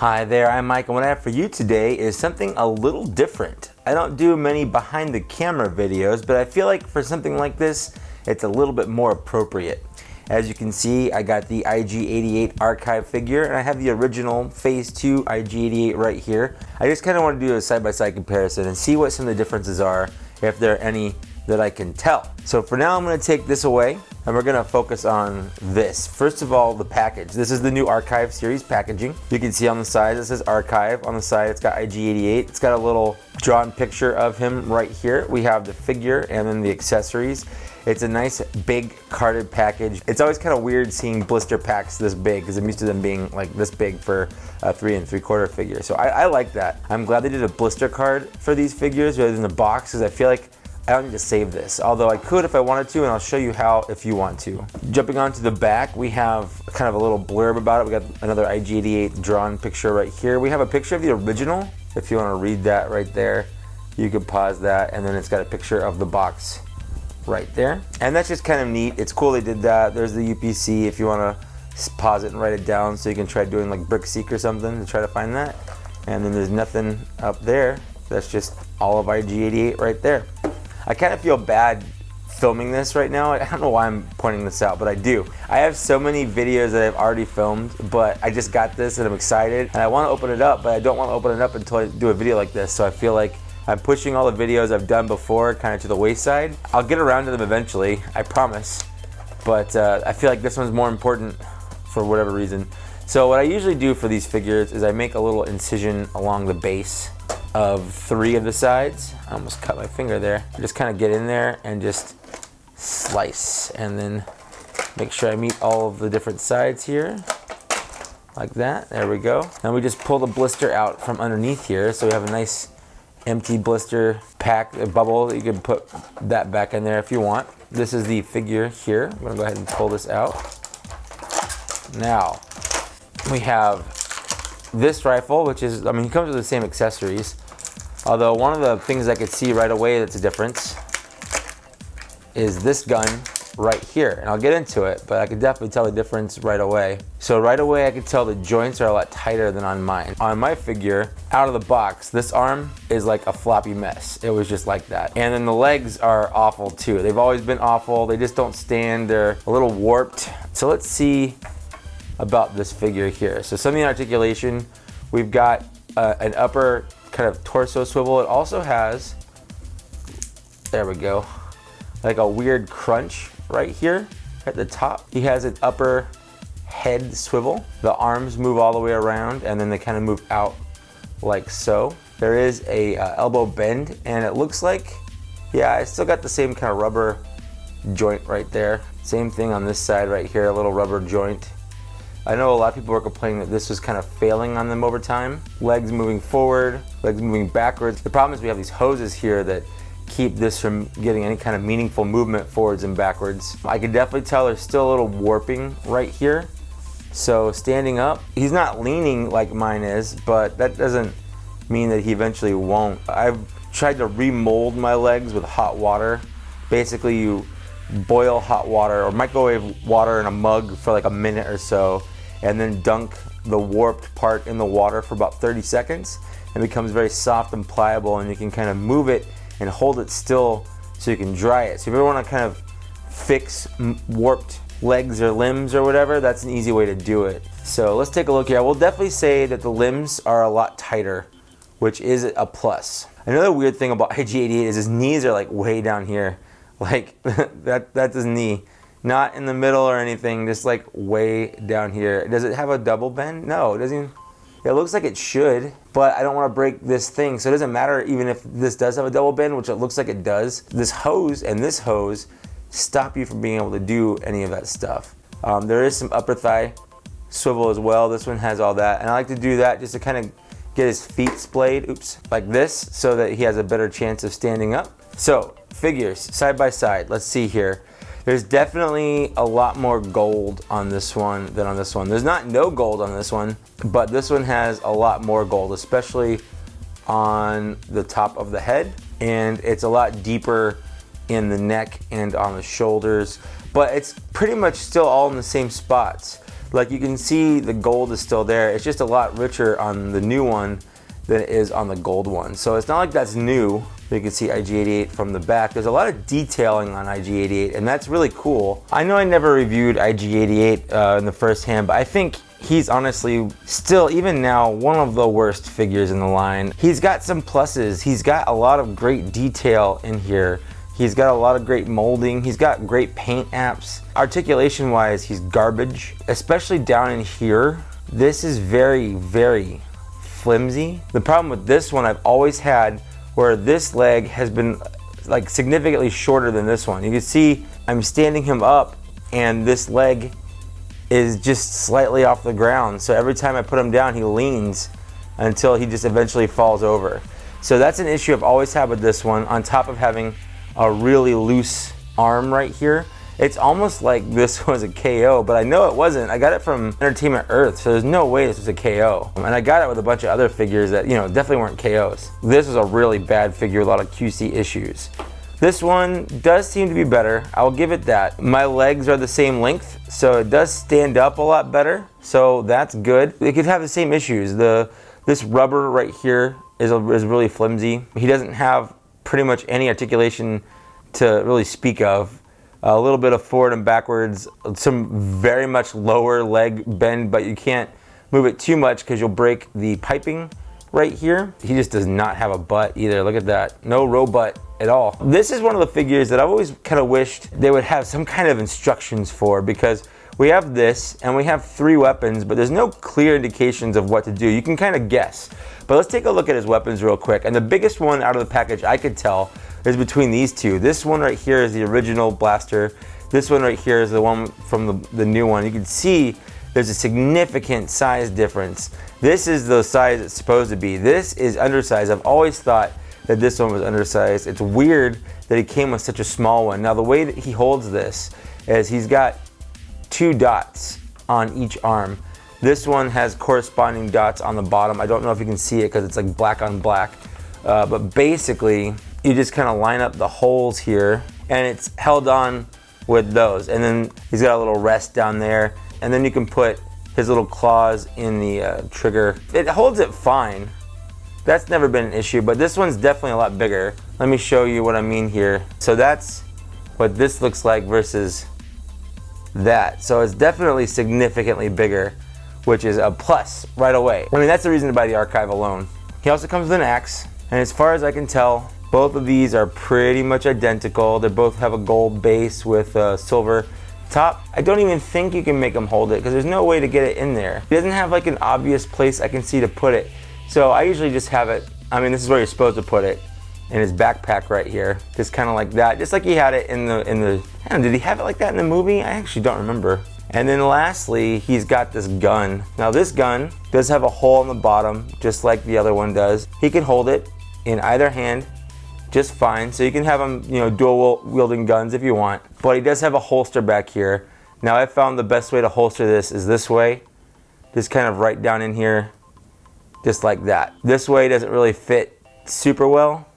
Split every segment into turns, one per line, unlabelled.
Hi there, I'm Mike, and what I have for you today is something a little different. I don't do many behind the camera videos, but I feel like for something like this, it's a little bit more appropriate. As you can see, I got the IG-88 archive figure, and I have the original Phase 2 IG-88 right here. I just kind of want to do a side-by-side comparison and see what some of the differences are, if there are any that I can tell. So for now, I'm going to take this away, and we're going to focus on this. First of all, the package. This is the new Archive series packaging. You can see on the side it says Archive. On the side it's got IG-88. It's got a little drawn picture of him right here. We have the figure and then the accessories. It's a nice big carded package. It's always kind of weird seeing blister packs this big because I'm used to them being like this big for a 3 3/4 figure. So I like that. I'm glad they did a blister card for these figures rather than the box because I feel like I don't need to save this, although I could if I wanted to, and I'll show you how if you want to. Jumping on to the back, we have kind of a little blurb about it. We got another IG-88 drawn picture right here. We have a picture of the original. If you want to read that right there, you can pause that, and then it's got a picture of the box right there. And that's just kind of neat. It's cool they did that. There's the UPC if you want to pause it and write it down so you can try doing like BrickSeek or something to try to find that. And then there's nothing up there. That's just all of IG-88 right there. I kind of feel bad filming this right now. I don't know why I'm pointing this out, but I do. I have so many videos that I've already filmed, but I just got this and I'm excited. And I want to open it up, but I don't want to open it up until I do a video like this. So I feel like I'm pushing all the videos I've done before kind of to the wayside. I'll get around to them eventually, I promise. But I feel like this one's more important for whatever reason. So what I usually do for these figures is I make a little incision along the base of 3 of the sides. I almost cut my finger there. Just kind of get in there and just slice, and then make sure I meet all of the different sides here, like that. There we go. Now we just pull the blister out from underneath here, so we have a nice empty blister pack, a bubble. You can put that back in there if you want. This is the figure here. I'm gonna go ahead and pull this out. Now we have this rifle, which is, I mean, it comes with the same accessories. Although one of the things I could see right away that's a difference is this gun right here. And I'll get into it, but I could definitely tell the difference right away. So right away I could tell the joints are a lot tighter than on mine. On my figure, out of the box, this arm is like a floppy mess. It was just like that. And then the legs are awful too. They've always been awful. They just don't stand. They're a little warped. So let's see about this figure here. So some of the articulation, we've got an upper kind of torso swivel. It also has, there we go, like a weird crunch right here at the top. He has an upper head swivel. The arms move all the way around and then they kind of move out like so. There is a elbow bend, and it looks like, yeah, I still got the same kind of rubber joint right there. Same thing on this side right here, a little rubber joint. I know a lot of people were complaining that this was kind of failing on them over time. Legs moving forward, legs moving backwards. The problem is we have these hoses here that keep this from getting any kind of meaningful movement forwards and backwards. I can definitely tell there's still a little warping right here. So standing up, he's not leaning like mine is, but that doesn't mean that he eventually won't. I've tried to remold my legs with hot water. Basically, you boil hot water or microwave water in a mug for like a minute or so, and then dunk the warped part in the water for about 30 seconds. It becomes very soft and pliable, and you can kind of move it and hold it still so you can dry it. So if you ever want to kind of fix warped legs or limbs or whatever, that's an easy way to do it. So let's take a look here. I will definitely say that the limbs are a lot tighter, which is a plus. Another weird thing about IG-88 is his knees are like way down here. Like that's his knee. Not in the middle or anything, just like way down here. Does it have a double bend? No, it doesn't. It looks like it should, but I don't want to break this thing. So it doesn't matter even if this does have a double bend, which it looks like it does. This hose and this hose stop you from being able to do any of that stuff. There is some upper thigh swivel as well. This one has all that. And I like to do that just to kind of get his feet splayed, oops, like this, so that he has a better chance of standing up. So figures, side by side, let's see here. There's definitely a lot more gold on this one than on this one. There's not no gold on this one, but this one has a lot more gold, especially on the top of the head, and it's a lot deeper in the neck and on the shoulders, but it's pretty much still all in the same spots. Like you can see the gold is still there. It's just a lot richer on the new one than it is on the gold one. So it's not like that's new. You can see IG-88 from the back. There's a lot of detailing on IG-88, and that's really cool. I know I never reviewed IG-88 in the first hand, but I think he's honestly still, even now, one of the worst figures in the line. He's got some pluses. He's got a lot of great detail in here. He's got a lot of great molding. He's got great paint apps. Articulation wise, he's garbage, especially down in here. This is very, very flimsy. The problem with this one I've always had, where this leg has been like significantly shorter than this one. You can see I'm standing him up and this leg is just slightly off the ground. So every time I put him down, he leans until he just eventually falls over. So that's an issue I've always had with this one, on top of having a really loose arm right here. It's almost like this was a KO, but I know it wasn't. I got it from Entertainment Earth, so there's no way this was a KO. And I got it with a bunch of other figures that, you know, definitely weren't KOs. This was a really bad figure, a lot of QC issues. This one does seem to be better. I'll give it that. My legs are the same length, so it does stand up a lot better, so that's good. It could have the same issues. This rubber right here is really flimsy. He doesn't have pretty much any articulation to really speak of. A little bit of forward and backwards, some very much lower leg bend, but you can't move it too much because you'll break the piping right here. He just does not have a butt either. Look at that. No row butt at all. This is one of the figures that I've always kind of wished they would have some kind of instructions for, because we have this and we have 3 weapons, but there's no clear indications of what to do. You can kind of guess. But let's take a look at his weapons real quick. And the biggest one out of the package I could tell is between these two. This one right here is the original blaster. This one right here is the one from the new one. You can see there's a significant size difference. This is the size it's supposed to be. This is undersized. I've always thought that this one was undersized. It's weird that he came with such a small one. Now the way that he holds this is he's got 2 dots on each arm. This one has corresponding dots on the bottom. I don't know if you can see it because it's like black on black. But basically, you just kind of line up the holes here and it's held on with those. And then he's got a little rest down there. And then you can put his little claws in the trigger. It holds it fine. That's never been an issue, but this one's definitely a lot bigger. Let me show you what I mean here. So that's what this looks like versus that. So it's definitely significantly bigger, which is a plus right away. I mean, that's the reason to buy the archive alone. He also comes with an axe, and as far as I can tell, both of these are pretty much identical. They both have a gold base with a silver top. I don't even think you can make him hold it because there's no way to get it in there. He doesn't have like an obvious place I can see to put it. So I usually just have it, I mean, this is where you're supposed to put it, in his backpack right here. Just kind of like that, just like he had it in the, I don't know, did he have it like that in the movie? I actually don't remember. And then lastly, he's got this gun. Now this gun does have a hole in the bottom, just like the other one does. He can hold it in either hand just fine. So you can have him, you know, dual wielding guns if you want. But he does have a holster back here. Now I found the best way to holster this is this way. Just kind of right down in here, just like that. This way doesn't really fit super well.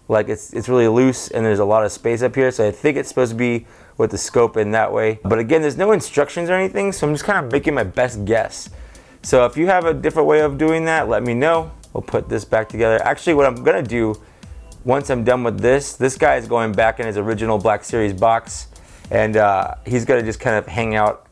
Like it's really loose and there's a lot of space up here. So I think it's supposed to be with the scope in that way. But again, there's no instructions or anything. So I'm just kind of making my best guess. So if you have a different way of doing that, let me know. We'll put this back together. Actually, what I'm gonna do, once I'm done with this guy is going back in his original Black Series box, and he's gonna just kind of hang out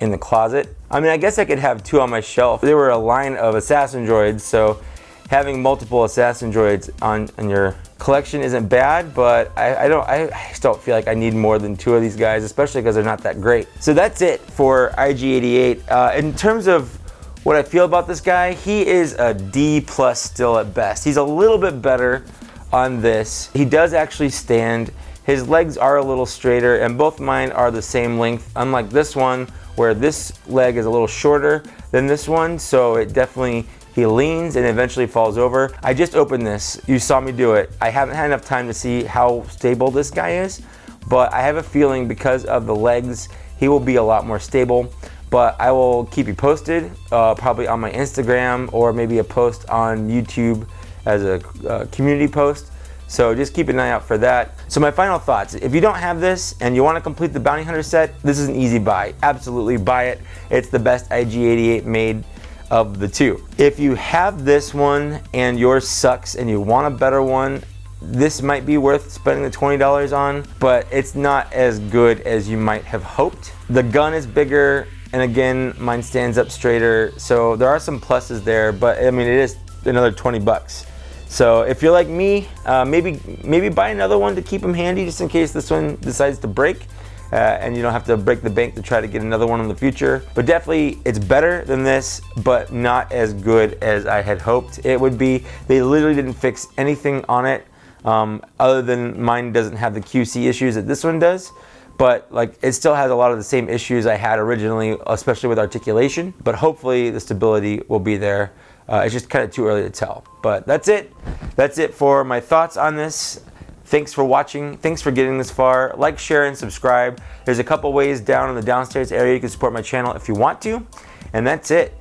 in the closet. I mean, I guess I could have 2 on my shelf. There were a line of assassin droids, so having multiple assassin droids on your collection isn't bad, but I just don't feel like I need more than 2 of these guys, especially because they're not that great. So that's it for IG-88. In terms of what I feel about this guy, he is a D+ still at best. He's a little bit better on this. He does actually stand. His legs are a little straighter, and both mine are the same length, unlike this one where this leg is a little shorter than this one, so it definitely, he leans and eventually falls over. I just opened this. You saw me do it. I haven't had enough time to see how stable this guy is, but I have a feeling because of the legs, he will be a lot more stable. But I will keep you posted, probably on my Instagram or maybe a post on YouTube as a community post. So just keep an eye out for that. So my final thoughts, if you don't have this and you want to complete the Bounty Hunter set, this is an easy buy. Absolutely buy it. It's the best IG-88 made of the two. If you have this one and yours sucks and you want a better one, this might be worth spending the $20 on, but it's not as good as you might have hoped. The gun is bigger, and again, mine stands up straighter, so there are some pluses there, but I mean, it is another 20 bucks. So if you're like me, maybe buy another one to keep them handy just in case this one decides to break, and you don't have to break the bank to try to get another one in the future. But definitely it's better than this, but not as good as I had hoped it would be. They literally didn't fix anything on it, other than mine doesn't have the QC issues that this one does. But like, it still has a lot of the same issues I had originally, especially with articulation, but hopefully the stability will be there. It's just kind of too early to tell. But that's it. That's it for my thoughts on this. Thanks for watching. Thanks for getting this far. Like, share, and subscribe. There's a couple ways down in the downstairs area you can support my channel if you want to. And that's it.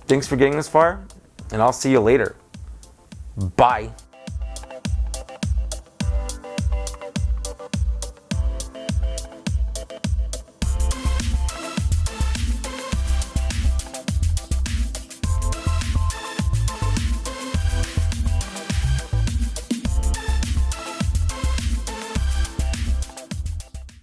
Thanks for getting this far, and I'll see you later. Bye.